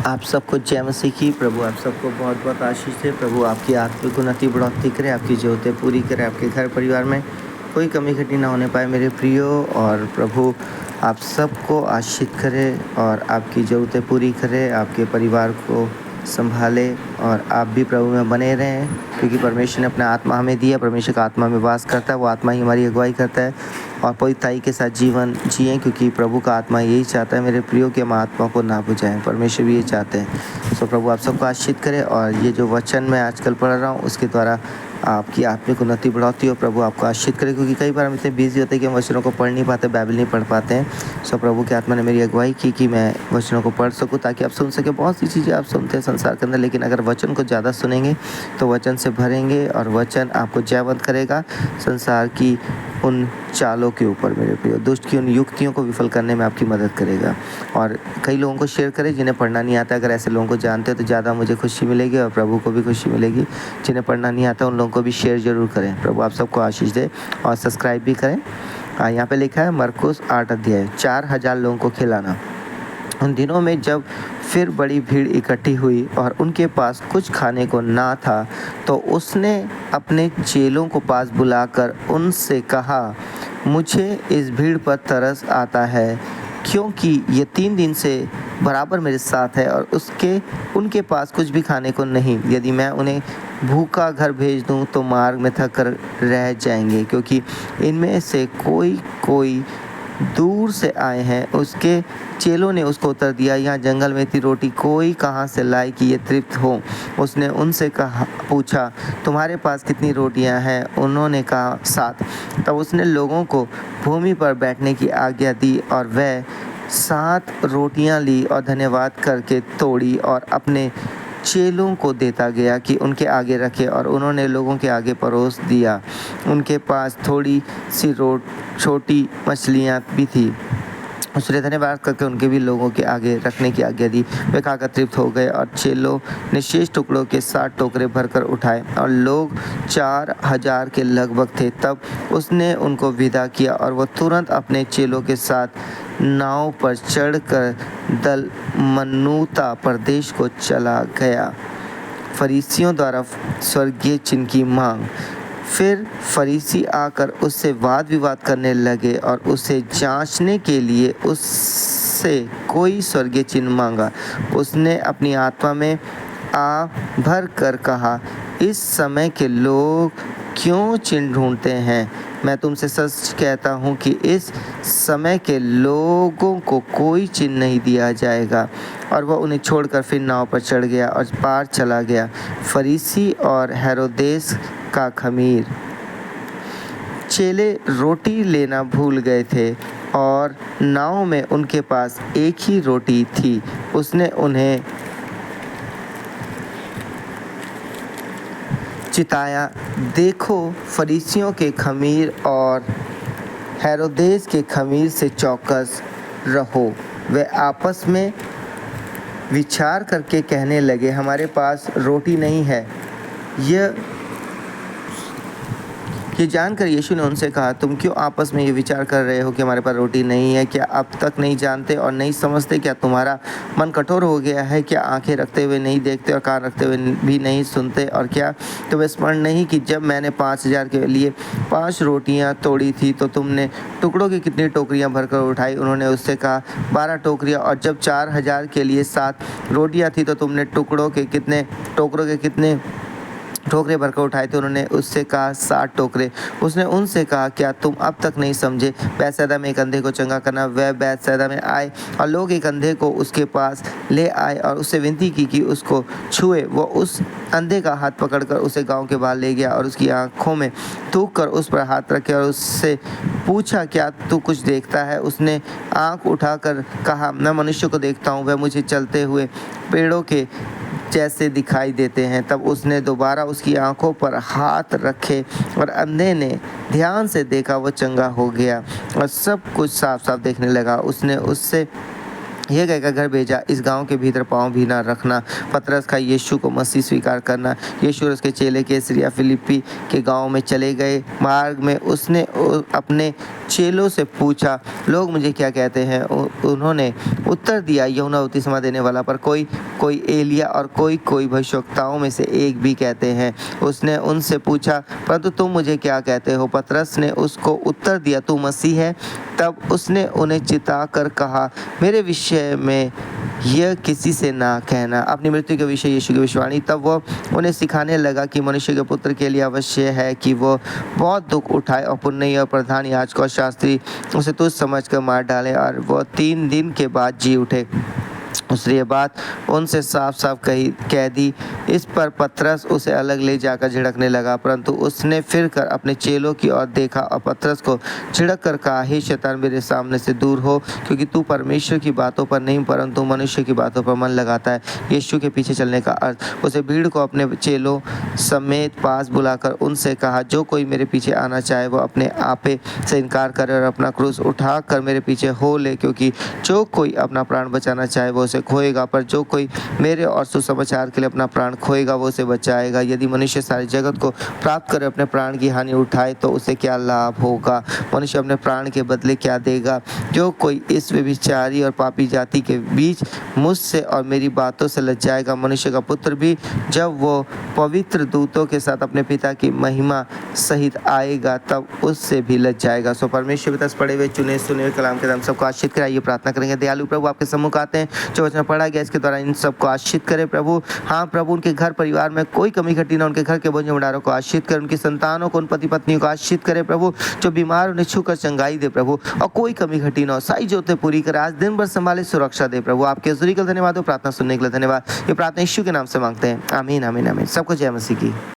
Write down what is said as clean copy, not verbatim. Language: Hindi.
आप सबको जय मसीह की। प्रभु आप सबको बहुत बहुत आशीष दे। प्रभु आपकी आत्मिक उन्नति बढ़ोतरी करे, आपकी ज़रूरतें पूरी करे, आपके घर परिवार में कोई कमी घटी ना होने पाए मेरे प्रियो। और प्रभु आप सबको आशीष करे और आपकी ज़रूरतें पूरी करे, आपके परिवार को संभाले और आप भी प्रभु में बने रहें, क्योंकि परमेश्वर ने अपना आत्मा हमें दिया। परमेश्वर का आत्मा में वास करता है, वो आत्मा ही हमारी अगुवाई करता है। और पवित्रताई के साथ जीवन जिएं, क्योंकि प्रभु का आत्मा यही चाहता है मेरे प्रियो कि हम आत्मा को ना बुझाएं। परमेश्वर भी ये चाहते हैं। सो प्रभु आप सबको आशीष करे। और ये जो वचन मैं आजकल पढ़ रहा हूँ उसके द्वारा आपकी आत्मिक उन्नति बढ़ाती हो। प्रभु आपको आशीष करे, क्योंकि कई बार हम इतने बिजी होते हैं कि हम वचनों को पढ़ नहीं पाते, बाइबल नहीं पढ़ पाते हैं। सो प्रभु की आत्मा ने मेरी अगुवाई की कि मैं वचनों को पढ़ सकूं, ताकि आप सुन सके। बहुत सी चीज़ें आप सुनते हैं संसार के अंदर, लेकिन अगर वचन को ज़्यादा सुनेंगे तो वचन से भरेंगे और वचन आपको जयवंत करेगा संसार की उन चालों के ऊपर मेरे प्रिय। दुष्ट की उन युक्तियों को विफल करने में आपकी मदद करेगा। और कई लोगों को शेयर करें जिन्हें पढ़ना नहीं आता। अगर ऐसे लोगों को जानते हो तो ज़्यादा मुझे खुशी मिलेगी और प्रभु को भी खुशी मिलेगी। जिन्हें पढ़ना नहीं आता उन लोगों को भी शेयर जरूर करें। प्रभु आप सबको आशीष दे और सब्सक्राइब भी करें। यहाँ पे लिखा है मरकुस 8 अध्याय 4000 लोगों को खिलाना। उन दिनों में जब फिर बड़ी भीड़ इकट्ठी हुई और उनके पास कुछ खाने को ना था, तो उसने अपने चेलों को पास बुलाकर उनसे कहा, मुझे इस भीड़ पर तरस आता है, क्योंकि ये 3 दिन से बराबर मेरे साथ है और उनके पास कुछ भी खाने को नहीं। यदि मैं उन्हें भूखा घर भेज दूं तो मार्ग में थक कर रह जाएंगे, क्योंकि इनमें से कोई दूर से आए हैं। उसके चेलों ने उसको उत्तर दिया, यहाँ जंगल में इतनी रोटी कोई कहाँ से लाए कि ये तृप्त हो। उसने उनसे पूछा, तुम्हारे पास कितनी रोटियां हैं? उन्होंने कहा 7। तब उसने लोगों को भूमि पर बैठने की आज्ञा दी और वह 7 रोटियां ली और धन्यवाद करके तोड़ी और अपने चेलों को देता गया कि उनके आगे रखे, और उन्होंने लोगों के आगे परोस दिया। उनके पास थोड़ी सी छोटी मछलियाँ भी थी। उसने धन्यवाद करके उनके भी लोगों के आगे रखने की आज्ञा दी। वे खाकर तृप्त हो गए और चेलों ने शेष टुकड़ों के 7 टोकरे भरकर उठाए, और लोग 4000 के लगभग थे। तब उसने उनको विदा किया और वह तुरंत अपने चेलों के साथ नाव पर चढ़कर दलमनूता प्रदेश को चला गया। फरीसियों द्वारा स्वर्गीय चिन्ह की मांग। फिर फरीसी आकर उससे वाद विवाद करने लगे और उसे जांचने के लिए उससे कोई स्वर्गीय चिन्ह मांगा। उसने अपनी आत्मा में आ भर कर कहा, इस समय के लोग क्यों चिन्ह ढूंढते हैं? मैं तुमसे सच कहता हूँ कि इस समय के लोगों को कोई चिन्ह नहीं दिया जाएगा। और वह उन्हें छोड़कर फिर नाव पर चढ़ गया और पार चला गया। फरीसी और हेरोदेस का खमीर। चेले रोटी लेना भूल गए थे और नाव में उनके पास एक ही रोटी थी। उसने उन्हें चिताया, देखो, फरीसियों के खमीर और हेरोदेस के खमीर से चौकस रहो। वे आपस में विचार करके कहने लगे, हमारे पास रोटी नहीं है। ये जानकर यीशु ने उनसे कहा, तुम क्यों आपस में ये विचार कर रहे हो कि हमारे पास रोटी नहीं है? क्या अब तक नहीं जानते और नहीं समझते? क्या तुम्हारा मन कठोर हो गया है? क्या आंखें रखते हुए नहीं देखते और कान रखते हुए भी नहीं सुनते? और क्या तुम्हें स्मरण नहीं कि जब मैंने 5000 के लिए 5 रोटियां तोड़ी थी तो तुमने टुकड़ों की कितनी टोकरियां भरकर उठाई? उन्होंने उससे कहा, 12 टोकरियां। और जब 4000 के लिए 7 रोटियां थी तो तुमने टोकरों के कितने टोकरे भरकर उठाए थे? उन्होंने उससे कहा, 60 टोकरे। उसने उनसे कहा, क्या तुम अब तक नहीं समझे? बैतसैदा में एक अंधे को चंगा करना। वह बैतसैदा में आए और लोग एक अंधे को उसके पास ले आए और उससे विनती की कि उसको छुए। वो उस अंधे का हाथ पकड़कर उसे गांव के बाहर ले गया और उसकी आंखों में थूक कर उस पर हाथ रखे और उससे पूछा, क्या तू कुछ देखता है? उसने आंख उठाकर कहा, मैं मनुष्य को देखता हूँ, वह मुझे चलते हुए पेड़ों के जैसे दिखाई देते हैं। तब उसने दोबारा उसकी आंखों पर हाथ रखे और अंधे ने ध्यान से देखा, वो चंगा हो गया और सब कुछ साफ साफ देखने लगा। उसने उससे यह कहकर घर भेजा, इस गांव के भीतर पाँव भी न रखना। पतरस का यीशु को मसीह स्वीकार करना। यीशु और उसके चेले कैसरिया फिलिप्पी के गांव में चले गए। मार्ग में उसने अपने चेलों से पूछा, लोग मुझे क्या कहते हैं? उन्होंने उत्तर दिया, यूहन्ना बपतिस्मा देने वाला, पर कोई एलिया और कोई भविष्यवक्ताओं में से एक भी कहते हैं। उसने उनसे पूछा, परंतु तुम मुझे क्या कहते हो? पतरस ने उसको उत्तर दिया, तू मसीह है। तब उसने उन्हें चिताकर कहा, मेरे विषय में यह किसी से ना कहना। अपनी मृत्यु के विषय यीशु की भविष्यवाणी। तब वह उन्हें सिखाने लगा कि मनुष्य के पुत्र के लिए अवश्य है कि वो बहुत दुख उठाए और पुण्य और प्रधान याजक और शास्त्री उसे तुच्छ समझकर मार डाले और वह 3 दिन के बाद जी उठे। उसने ये बात उनसे साफ साफ कह दी। इस पर पतरस उसे अलग ले जाकर झिड़कने लगा, परंतु उसने फिर कर अपने चेलों की ओर देखा और पतरस को झिड़क कर कहा, हे शैतान, मेरे सामने से दूर हो, क्योंकि तू परमेश्वर की बातों पर नहीं परंतु मनुष्य की बातों पर मन लगाता है। यीशु के पीछे चलने का अर्थ। उसे भीड़ को अपने चेलों समेत पास बुलाकर उनसे कहा, जो कोई मेरे पीछे आना चाहे वो अपने आपे से इनकार करे और अपना क्रूस उठा कर मेरे पीछे हो ले, क्योंकि जो कोई अपना प्राण बचाना चाहे वो उसे खोएगा, पर जो कोई मेरे और सुसमाचार के लिए अपना प्राण खोएगा वो उसे बचाएगा। यदि मनुष्य सारे जगत को प्राप्त करे अपने प्राण की हानि उठाए तो उसे क्या लाभ होगा? मनुष्य अपने प्राण के बदले क्या देगा? जो कोई इस व्यभिचारी और पापी जाति के बीच मुझसे और मेरी बातों से लज जाएगा, मनुष्य का पुत्र भी जब वो पवित्र दूतों के साथ अपने पिता की महिमा सहित आएगा तब उससे भी लज जाएगा। सो परमेश्वर पिता पढ़े हुए चुने सुने हुए कलाम के द्वारा सबको आशीष कराइए। प्रार्थना करेंगे। दयालु प्रभु, आपके सम्मुख आते हैं, जो वचन पढ़ा गया इसके द्वारा इन सबको आशीष करे प्रभु। हाँ प्रभु, उनके घर परिवार में कोई कमी घटी ना, उनके घर के बोझ भंडारों को आशीष करे, उनकी संतानों को, उन पति पत्नियों को आशीष करे प्रभु। जो बीमार उन्हें छूकर चंगाई दे प्रभु, और कोई कमी घटी ना हो, सारी जरूरतें पूरी करे, आज दिन भर संभाले, सुरक्षा दे प्रभु। आपके हजूरी का धन्यवाद हो। प्रार्थना सुनने के लिए धन्यवाद। ये प्रार्थना यीशु के नाम से मांगते हैं। आमीन आमीन आमीन। सबको जय मसीह की।